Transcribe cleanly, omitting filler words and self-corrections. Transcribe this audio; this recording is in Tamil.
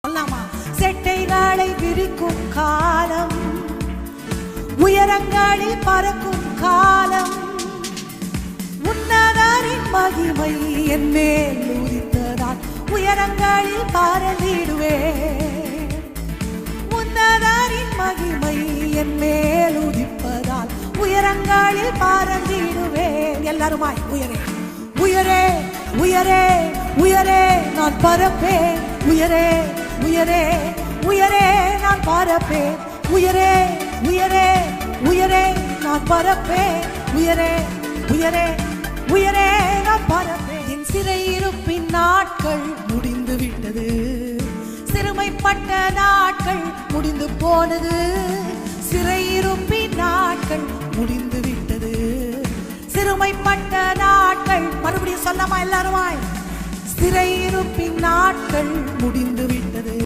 சொல்லாமா? செட்டைகளை விரிக்கும் காலம், உயரங்களில் பறக்கும் காலம், உன்னதரின் மகிமை என் மேல் உதித்ததால் உயரங்களில் பறந்திடுவேன். உன்னதரின் மகிமை என் மேல் உதிப்பதால் உயரங்களில் பறந்திடுவேன். எல்லாருமாய் உயரே உயரே உயரே உயரே நான் பறப்பேன். உயரே உயரே உயரே நான் பறப்பேன். உயரே உயரே உயரே நான் பறப்பேன். உயரே உயரே உயரே நான் பறப்பேன். என் சிறையிருப்பின் நாட்கள் முடிந்து விட்டது, சிறுமைப்பட்ட நாட்கள் முடிந்து போனது. சிறையிருப்பின் நாட்கள் முடிந்து விட்டது, சிறுமைப்பட்ட நாட்கள். மறுபடியும் சொல்லாமா எல்லாருமாய்? சிறையிருப்பின் நாட்கள் முடிந்து விட்டது.